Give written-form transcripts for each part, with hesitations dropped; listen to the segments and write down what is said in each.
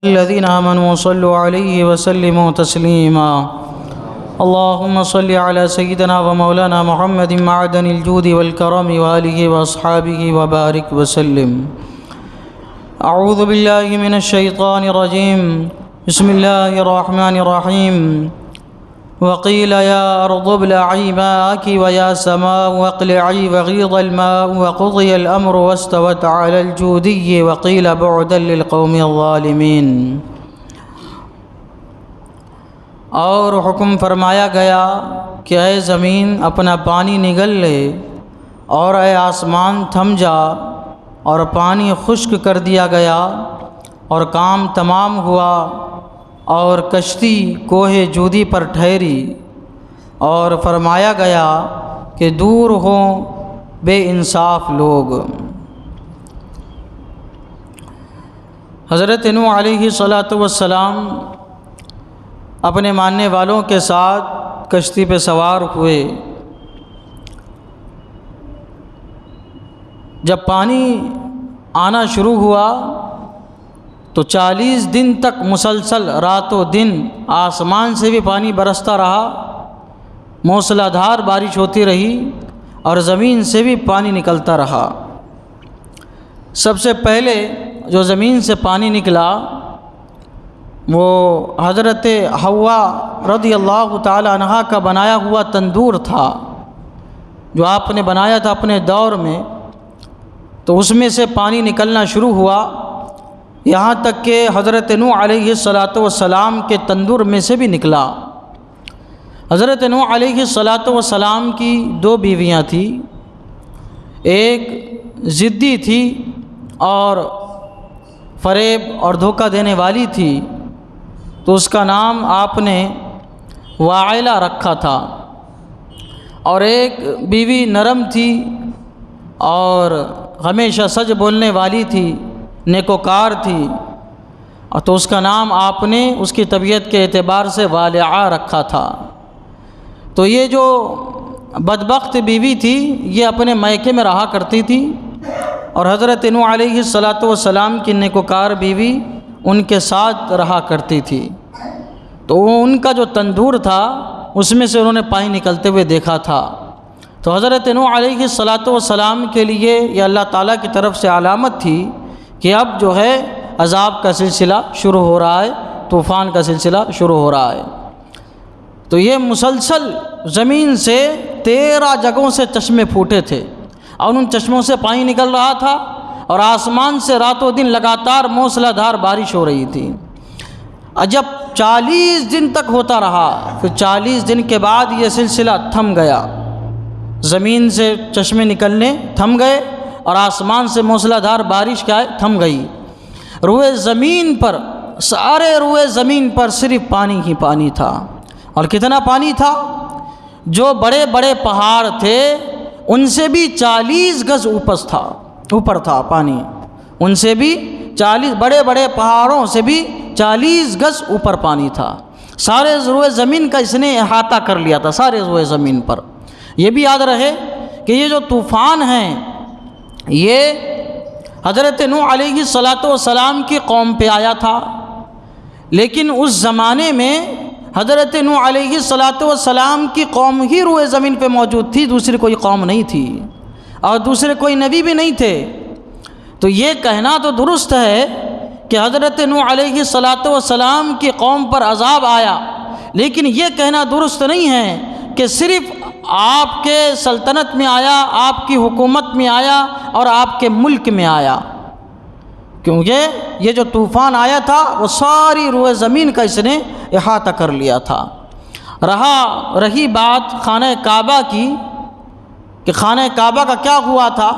الذين آمنوا صلوا عليه وسلموا تسليما اللهم صل على سيدنا ومولانا محمد معدن الجود والكرم وآله وأصحابه وبارك وسلم. أعوذ بالله من الشيطان الرجيم. بسم الله الرحمن الرحيم. وقيل يا أرض ابلعي ماءك ويا سماء اقلعي وغيض الماء وقضي الأمر واستوت على الجودي وقيل بعدا للقوم الظالمين. اور حکم فرمایا گیا کہ اے زمین اپنا پانی نگل لے اور اے آسمان تھم جا، اور پانی خشک کر دیا گیا اور کام تمام ہوا، اور کشتی کوہ جودی پر ٹھہری، اور فرمایا گیا کہ دور ہوں بے انصاف لوگ. حضرت نوح علیہ السلام اپنے ماننے والوں کے ساتھ کشتی پہ سوار ہوئے. جب پانی آنا شروع ہوا تو 40 دن تک مسلسل رات و دن آسمان سے بھی پانی برستا رہا، موسلا دھار بارش ہوتی رہی اور زمین سے بھی پانی نکلتا رہا. سب سے پہلے جو زمین سے پانی نکلا وہ حضرت حوا رضی اللہ تعالی عنہا کا بنایا ہوا تندور تھا، جو آپ نے بنایا تھا اپنے دور میں. تو اس میں سے پانی نکلنا شروع ہوا، یہاں تک کہ حضرت نوح علیہ السلام کے تندور میں سے بھی نکلا. حضرت نوح علیہ السلام کی 2 بیویاں تھیں، ایک ضدی تھی اور فریب اور دھوکہ دینے والی تھی، تو اس کا نام آپ نے واعلہ رکھا تھا. اور ایک بیوی نرم تھی اور ہمیشہ سچ بولنے والی تھی، نیکوکار تھی، تو اس کا نام آپ نے اس کی طبیعت کے اعتبار سے والعہ رکھا تھا. تو یہ جو بدبخت بیوی تھی یہ اپنے میکے میں رہا کرتی تھی، اور حضرت نوح علیہ السلام کی نیکوکار بیوی ان کے ساتھ رہا کرتی تھی. تو ان کا جو تندور تھا اس میں سے انہوں نے پانی نکلتے ہوئے دیکھا تھا. تو حضرت نوح علیہ السلام کے لیے یہ اللہ تعالیٰ کی طرف سے علامت تھی کہ اب جو ہے عذاب کا سلسلہ شروع ہو رہا ہے، طوفان کا سلسلہ شروع ہو رہا ہے. تو یہ مسلسل زمین سے 13 جگہوں سے چشمے پھوٹے تھے، اور ان چشموں سے پانی نکل رہا تھا، اور آسمان سے رات و دن لگاتار موسلا دھار بارش ہو رہی تھی. جب 40 دن تک ہوتا رہا، پھر 40 دن کے بعد یہ سلسلہ تھم گیا، زمین سے چشمے نکلنے تھم گئے اور آسمان سے موسلا دھار بارش کیا ہے تھم گئی. روئے زمین پر، سارے روئے زمین پر صرف پانی ہی پانی تھا. اور کتنا پانی تھا؟ جو بڑے بڑے پہاڑ تھے ان سے بھی 40 گز اوپر تھا پانی، ان سے بھی 40 بڑے بڑے پہاڑوں سے بھی 40 گز اوپر پانی تھا. سارے روئے زمین کا اس نے احاطہ کر لیا تھا، سارے روئے زمین پر. یہ بھی یاد رہے کہ یہ جو طوفان ہیں یہ حضرت نوح علیہ السلام کی قوم پہ آیا تھا، لیکن اس زمانے میں حضرت نوح علیہ السلام کی قوم ہی روئے زمین پہ موجود تھی، دوسری کوئی قوم نہیں تھی اور دوسرے کوئی نبی بھی نہیں تھے. تو یہ کہنا تو درست ہے کہ حضرت نوح علیہ السلام کی قوم پر عذاب آیا، لیکن یہ کہنا درست نہیں ہے کہ صرف آپ کے سلطنت میں آیا، آپ کی حکومت میں آیا اور آپ کے ملک میں آیا، کیونکہ یہ جو طوفان آیا تھا وہ ساری روئے زمین کا اس نے احاطہ کر لیا تھا. رہی بات خانہ کعبہ کی کہ خانہ کعبہ کا کیا ہوا تھا،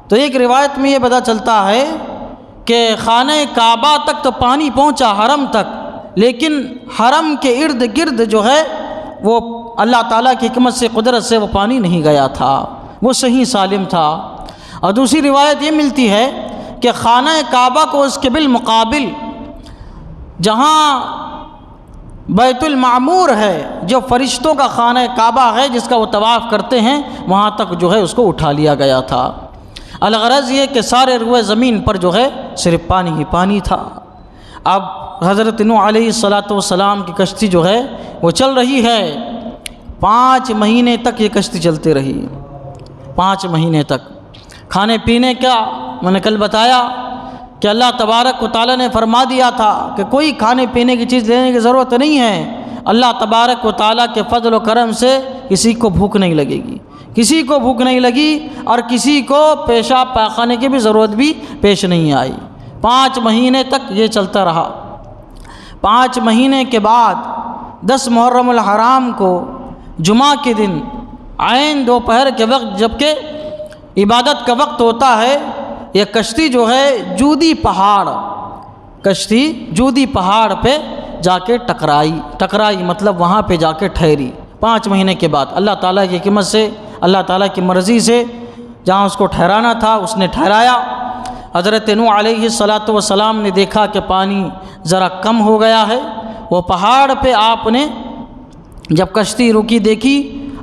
تو ایک روایت میں یہ پتہ چلتا ہے کہ خانہ کعبہ تک تو پانی پہنچا، حرم تک، لیکن حرم کے ارد گرد جو ہے وہ اللہ تعالیٰ کی حکمت سے، قدرت سے وہ پانی نہیں گیا تھا، وہ صحیح سالم تھا. اور دوسری روایت یہ ملتی ہے کہ خانہ کعبہ کو اس کے بالمقابل جہاں بیت المعمور ہے، جو فرشتوں کا خانہ کعبہ ہے جس کا وہ طواف کرتے ہیں، وہاں تک جو ہے اس کو اٹھا لیا گیا تھا. الغرض یہ کہ سارے روئے زمین پر جو ہے صرف پانی ہی پانی تھا. اب حضرت نوح علیہ السلام کی کشتی جو ہے وہ چل رہی ہے، 5 مہینے تک یہ کشتی چلتی رہی، 5 مہینے تک۔ کھانے پینے کا میں نے کل بتایا کہ اللہ تبارک و تعالیٰ نے فرما دیا تھا کہ کوئی کھانے پینے کی چیز لینے کی ضرورت نہیں ہے، اللہ تبارک و تعالیٰ کے فضل و کرم سے کسی کو بھوک نہیں لگے گی، کسی کو بھوک نہیں لگی، اور کسی کو پیشاب پاخانے کی بھی ضرورت بھی پیش نہیں آئی۔ 5 مہینے تک یہ چلتا رہا۔ 5 مہینے کے بعد 10 محرم الحرام کو جمعہ کے دن عین دوپہر کے وقت جبکہ عبادت کا وقت ہوتا ہے، یہ کشتی جو ہے جودی پہاڑ پہ جا کے ٹکرائی مطلب وہاں پہ جا کے ٹھہری۔ 5 مہینے کے بعد اللہ تعالیٰ کی حکمت سے، اللہ تعالیٰ کی مرضی سے جہاں اس کو ٹھہرانا تھا اس نے ٹھہرایا۔ حضرت نوح علیہ السلام نے دیکھا کہ پانی ذرا کم ہو گیا ہے، وہ پہاڑ پہ آپ نے جب کشتی رکی دیکھی،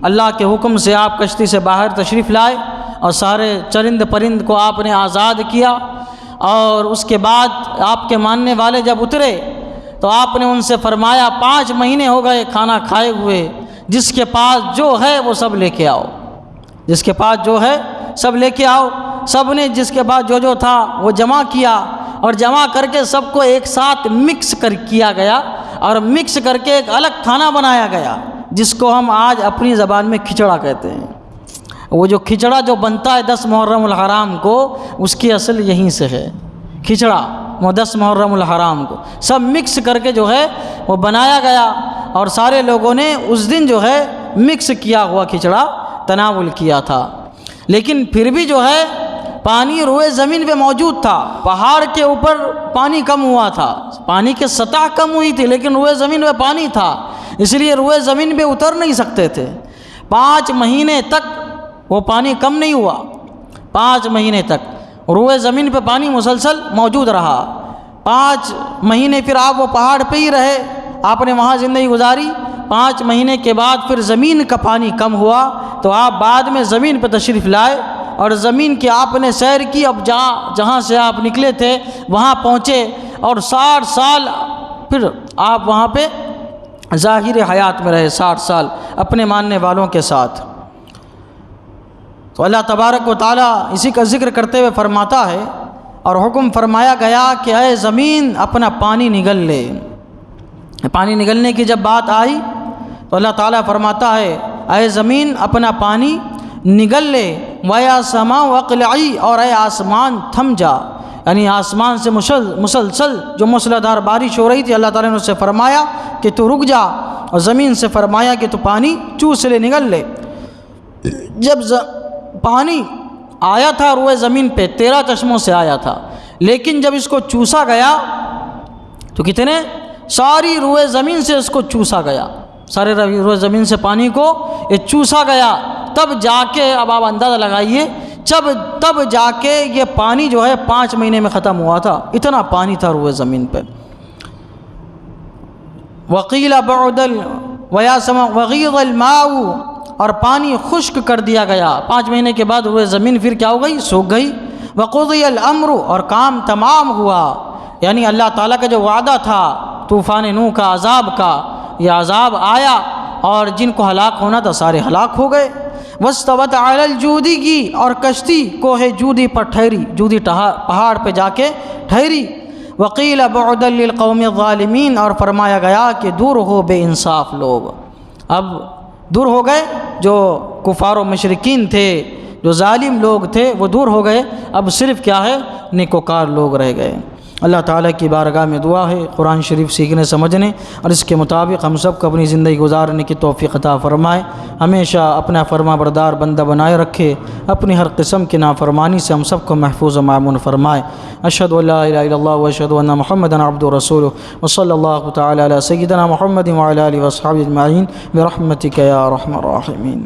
اللہ کے حکم سے آپ کشتی سے باہر تشریف لائے اور سارے چرند پرند کو آپ نے آزاد کیا، اور اس کے بعد آپ کے ماننے والے جب اترے تو آپ نے ان سے فرمایا 5 مہینے ہو گئے کھانا کھائے ہوئے، جس کے پاس جو ہے وہ سب لے کے آؤ، جس کے پاس جو ہے سب لے کے آؤ۔ سب نے جس کے پاس جو تھا وہ جمع کیا، اور جمع کر کے سب کو ایک ساتھ مکس کیا گیا، اور مکس کر کے ایک الگ کھانا بنایا گیا جس کو ہم آج اپنی زبان میں کھچڑا کہتے ہیں۔ وہ جو کھچڑا جو بنتا ہے 10 محرم الحرام کو، اس کی اصل یہیں سے ہے، کھچڑا 10 محرم الحرام کو سب مکس کر کے جو ہے وہ بنایا گیا، اور سارے لوگوں نے اس دن جو ہے مکس کیا ہوا کھچڑا تناول کیا تھا۔ لیکن پھر بھی جو ہے پانی روئے زمین پہ موجود تھا، پہاڑ کے اوپر پانی کم ہوا تھا، پانی کی سطح کم ہوئی تھی، لیکن روئے زمین پہ پانی تھا، اس لیے روئے زمین پہ اتر نہیں سکتے تھے۔ 5 مہینے تک وہ پانی کم نہیں ہوا، 5 مہینے تک روئے زمین پہ پانی مسلسل موجود رہا۔ 5 مہینے پھر آپ وہ پہاڑ پہ ہی رہے، آپ نے وہاں زندگی گزاری۔ 5 مہینے کے بعد پھر زمین کا پانی کم ہوا تو آپ بعد میں زمین پہ تشریف لائے، اور زمین کی آپ نے سیر کی۔ اب جہاں سے آپ نکلے تھے وہاں پہنچے، اور 60 سال پھر آپ وہاں پہ ظاہر حیات میں رہے، 60 سال اپنے ماننے والوں کے ساتھ۔ تو اللہ تبارک و تعالیٰ اسی کا ذکر کرتے ہوئے فرماتا ہے، اور حکم فرمایا گیا کہ اے زمین اپنا پانی نگل لے۔ پانی نگلنے کی جب بات آئی تو اللہ تعالیٰ فرماتا ہے اے زمین اپنا پانی نگل لے، وَيَا سَمَاءُ اقْلِعِي، اور اے آسمان تھم جا، یعنی آسمان سے مسلسل جو موسلادھار بارش ہو رہی تھی، اللہ تعالیٰ نے اس سے فرمایا کہ تو رک جا، اور زمین سے فرمایا کہ تو پانی چوس لے، نگل لے۔ جب پانی آیا تھا روئے زمین پہ 13 چشموں سے آیا تھا، لیکن جب اس کو چوسا گیا تو کتنے ساری روئے زمین سے اس کو چوسا گیا، سارے روئے زمین سے پانی کو یہ چوسا گیا، تب جا کے اب آپ اندازہ لگائیے تب جا کے یہ پانی جو ہے 5 مہینے میں ختم ہوا تھا، اتنا پانی تھا روئے زمین پہ۔ وقیل بعد ویا سما وغیض الماء، اور پانی خشک کر دیا گیا۔ 5 مہینے کے بعد روئے زمین پھر کیا ہو گئی؟ سوکھ گئی۔ وقضی الامر، اور کام تمام ہوا، یعنی اللہ تعالیٰ کا جو وعدہ تھا طوفان نوح کا، عذاب کا، یہ عذاب آیا اور جن کو ہلاک ہونا تھا سارے ہلاک ہو گئے۔ واستوت علی الجودی کی، اور کشتی کوہ جودی پر ٹھہری، جودی پہاڑ پہ جا کے ٹھہری۔ وقیل بعدا للقوم الظالمین، اور فرمایا گیا کہ دور ہو بے انصاف لوگ، اب دور ہو گئے جو کفار و مشرکین تھے، جو ظالم لوگ تھے وہ دور ہو گئے، اب صرف کیا ہے نیکوکار لوگ رہ گئے۔ اللہ تعالیٰ کی بارگاہ میں دعا ہے قرآن شریف سیکھنے سمجھنے اور اس کے مطابق ہم سب کو اپنی زندگی گزارنے کی توفیق عطا فرمائے، ہمیشہ اپنا فرما بردار بندہ بنائے رکھے، اپنی ہر قسم کی نافرمانی سے ہم سب کو محفوظ و مامون فرمائے۔ اشہد ان لا الہ الا اللہ واشہد ان محمدا عبدہ ورسولہ، وصلی اللہ تعالی علی سیدنا محمد وعلی آلہ وصحبہ اجمعین برحمتک یا ارحم الراحمین۔